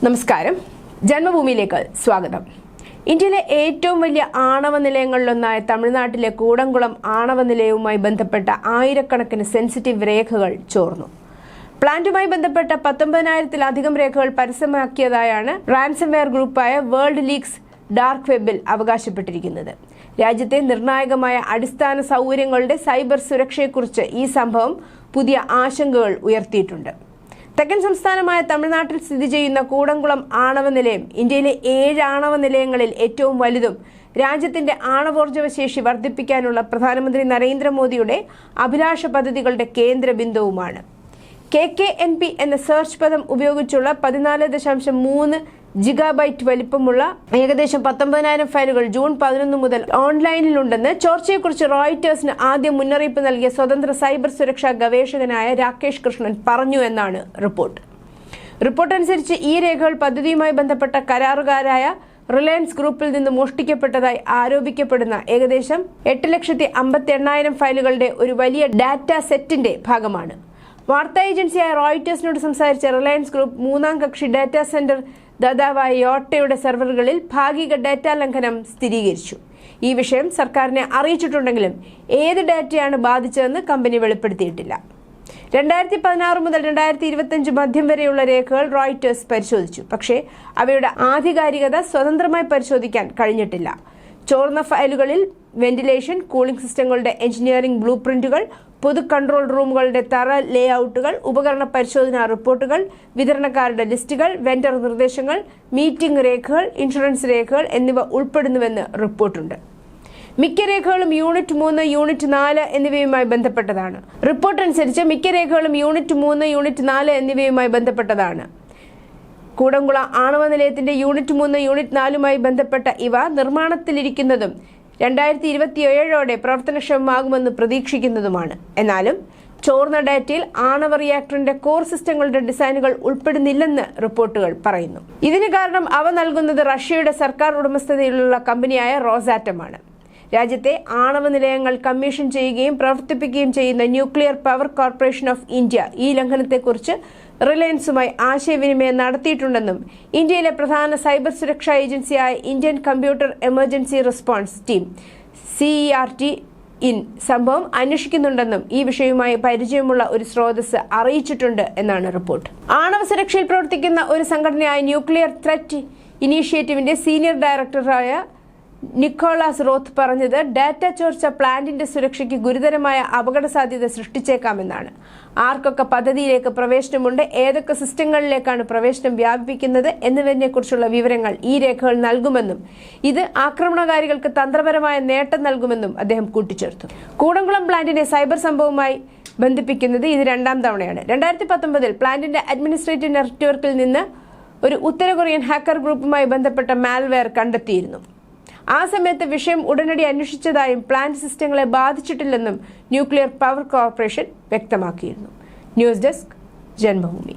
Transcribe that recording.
നമസ്കാരം, ജന്മഭൂമിയിലേക്ക് സ്വാഗതം. ഇന്ത്യയിലെ ഏറ്റവും വലിയ ആണവ നിലയങ്ങളിലൊന്നായ തമിഴ്നാട്ടിലെ കൂടംകുളം ആണവ നിലയവുമായി ബന്ധപ്പെട്ട ആയിരക്കണക്കിന് സെൻസിറ്റീവ് രേഖകൾ ചോർന്നു. പ്ലാന്റുമായി ബന്ധപ്പെട്ട 19,000-ത്തിലധികം രേഖകൾ പരസ്യമാക്കിയതായാണ് റാൻസംവെയർ ഗ്രൂപ്പായ വേൾഡ് ലീക്സ് ഡാർക്ക് വെബിൽ അവകാശപ്പെട്ടിരിക്കുന്നത്. രാജ്യത്തെ നിർണായകമായ അടിസ്ഥാന സൗകര്യങ്ങളുടെ സൈബർ സുരക്ഷയെക്കുറിച്ച് ഈ സംഭവം പുതിയ ആശങ്കകൾ ഉയർത്തിയിട്ടുണ്ട്. തെക്കൻ സംസ്ഥാനമായ തമിഴ്നാട്ടിൽ സ്ഥിതി ചെയ്യുന്ന കൂടംകുളം ആണവ നിലയം ഇന്ത്യയിലെ 7 ആണവ നിലയങ്ങളിൽ ഏറ്റവും വലുതും രാജ്യത്തിന്റെ ആണവോർജ്ജവശേഷി വർദ്ധിപ്പിക്കാനുള്ള പ്രധാനമന്ത്രി നരേന്ദ്രമോദിയുടെ അഭിലാഷ പദ്ധതികളുടെ കേന്ദ്ര ബിന്ദുവുമാണ്. KKNP എന്ന സെർച്ച് പദം ഉപയോഗിച്ചുള്ള 14.3 ജിഗാബൈറ്റ് വലിപ്പമുള്ള ഏകദേശം 19,000 ഫയലുകൾ ജൂൺ 11 മുതൽ ഓൺലൈനിലുണ്ടെന്ന് ചോർച്ചയെക്കുറിച്ച് റോയിറ്റേഴ്സിന് ആദ്യം മുന്നറിയിപ്പ് നൽകിയ സ്വതന്ത്ര സൈബർ സുരക്ഷാ ഗവേഷകനായ രാകേഷ് കൃഷ്ണൻ പറഞ്ഞു എന്നാണ് റിപ്പോർട്ട് അനുസരിച്ച് ഈ രേഖകൾ പദ്ധതിയുമായി ബന്ധപ്പെട്ട കരാറുകാരായ റിലയൻസ് ഗ്രൂപ്പിൽ നിന്ന് മോഷ്ടിക്കപ്പെട്ടതായി ആരോപിക്കപ്പെടുന്ന ഏകദേശം 8,58,000 ഫയലുകളുടെ ഒരു വലിയ ഡാറ്റ സെറ്റിന്റെ ഭാഗമാണ്. വാർത്താ ഏജൻസിയായ റോയിറ്റേഴ്സിനോട് സംസാരിച്ച റിലയൻസ് ഗ്രൂപ്പ് മൂന്നാം കക്ഷി ഡാറ്റാ സെന്റർ ദാതാവായ യോട്ടയുടെ സെർവറുകളിൽ ഭാഗിക ഡാറ്റാ ലംഘനം സ്ഥിരീകരിച്ചു. ഈ വിഷയം സർക്കാരിനെ അറിയിച്ചിട്ടുണ്ടെങ്കിലും ഏത് ഡാറ്റയാണ് ബാധിച്ചതെന്ന് കമ്പനി വെളിപ്പെടുത്തിയിട്ടില്ല. 2016 മുതൽ 2025 മധ്യം വരെയുള്ള രേഖകൾ റോയിറ്റേഴ്സ് പരിശോധിച്ചു. പക്ഷേ അവയുടെ ആധികാരികത സ്വതന്ത്രമായി പരിശോധിക്കാൻ കഴിഞ്ഞിട്ടില്ല. ചോർന്ന ഫയലുകളിൽ വെന്റിലേഷൻ, കൂളിംഗ് സിസ്റ്റങ്ങളുടെ എഞ്ചിനീയറിംഗ് ബ്ലൂ പ്രിന്റുകൾ, പൊതു കൺട്രോൾ റൂമുകളുടെ തറ ലേഔട്ടുകൾ, ഉപകരണ പരിശോധനാ റിപ്പോർട്ടുകൾ, വിതരണക്കാരുടെ ലിസ്റ്റുകൾ, വെണ്ടർ നിർദ്ദേശങ്ങൾ, മീറ്റിംഗ് രേഖകൾ, ഇൻഷുറൻസ് രേഖകൾ എന്നിവ ഉൾപ്പെടുന്നുവെന്ന് റിപ്പോർട്ടുണ്ട്. മിക്ക രേഖകളും യൂണിറ്റ് 3, യൂണിറ്റ് 4 എന്നിവയുമായി ബന്ധപ്പെട്ടതാണ്. റിപ്പോർട്ട് അനുസരിച്ച് മിക്ക രേഖകളും യൂണിറ്റ് 3, യൂണിറ്റ് 4 എന്നിവയുമായി ബന്ധപ്പെട്ടതാണ്. കൂടംകുളം ആണവ നിലയത്തിന്റെ യൂണിറ്റ് 3, യൂണിറ്റ് 4മായി ബന്ധപ്പെട്ട ഇവ നിർമ്മാണത്തിലിരിക്കുന്നതും 2027ഓടെ പ്രവർത്തനക്ഷമമാകുമെന്ന് പ്രതീക്ഷിക്കുന്നതുമാണ്. എന്നാലും ചോർന്ന ഡാറ്റയിൽ ആണവ റിയാക്ടറിന്റെ കോർ സിസ്റ്റങ്ങളുടെ ഡിസൈനുകൾ ഉൾപ്പെടുന്നില്ലെന്ന് റിപ്പോർട്ടുകൾ പറയുന്നു. ഇതിന് കാരണം അവ നൽകുന്നത് റഷ്യയുടെ സർക്കാർ ഉടമസ്ഥതയിലുള്ള കമ്പനിയായ റോസാറ്റമാണ്. രാജ്യത്തെ ആണവ നിലയങ്ങൾ കമ്മീഷൻ ചെയ്യുകയും പ്രവർത്തിപ്പിക്കുകയും ചെയ്യുന്ന nuclear power corporation of India ഈ ലംഘനത്തെക്കുറിച്ച് റിലയൻസുമായി ആശയവിനിമയം നടത്തിയിട്ടുണ്ടെന്നും ഇന്ത്യയിലെ പ്രധാന സൈബർ സുരക്ഷാ ഏജൻസിയായ Indian computer emergency response team CERT സംഭവം അന്വേഷിക്കുന്നുണ്ടെന്നും ഈ വിഷയവുമായി പരിചയമുള്ള ഒരു സ്രോതസ് അറിയിച്ചിട്ടുണ്ട് എന്നാണ് റിപ്പോർട്ട്. ആണവ സുരക്ഷയിൽ പ്രവർത്തിക്കുന്ന ഒരു സംഘടനയായ ന്യൂക്ലിയർ ത്രെറ്റ് ഇനീഷ്യേറ്റീവിന്റെ സീനിയർ ഡയറക്ടറായ നിക്കോളാസ് റോത്ത് പറഞ്ഞത് ഡാറ്റ ചോർച്ച പ്ലാന്റിന്റെ സുരക്ഷയ്ക്ക് ഗുരുതരമായ അപകട സാധ്യത സൃഷ്ടിച്ചേക്കാമെന്നാണ്. ആർക്കൊക്കെ പദ്ധതിയിലേക്ക് പ്രവേശനമുണ്ട്, ഏതൊക്കെ സിസ്റ്റങ്ങളിലേക്കാണ് പ്രവേശനം വ്യാപിപ്പിക്കുന്നത് എന്നിവയെക്കുറിച്ചുള്ള വിവരങ്ങൾ ഈ രേഖകൾ നൽകുമെന്നും ഇത് ആക്രമണകാരികൾക്ക് തന്ത്രപരമായ നേട്ടം നൽകുമെന്നും അദ്ദേഹം കൂട്ടിച്ചേർത്തു. കൂടംകുളം പ്ലാന്റിനെ സൈബർ സംഭവവുമായി ബന്ധിപ്പിക്കുന്നത് ഇത് 2ാം തവണയാണ്. 2019 പ്ലാന്റിന്റെ അഡ്മിനിസ്ട്രേറ്റീവ് നെറ്റ്വർക്കിൽ നിന്ന് ഒരു ഉത്തര കൊറിയൻ ഹാക്കർ ഗ്രൂപ്പുമായി ബന്ധപ്പെട്ട മാൽവെയർ കണ്ടെത്തിയിരുന്നു. ആ സമയത്ത് വിഷയം ഉടനടി അന്വേഷിച്ചതായും പ്ലാന്റ് സിസ്റ്റങ്ങളെ ബാധിച്ചിട്ടില്ലെന്നും ന്യൂക്ലിയർ പവർ കോർപ്പറേഷൻ വ്യക്തമാക്കിയിരുന്നു. News desk, Janmabhumi.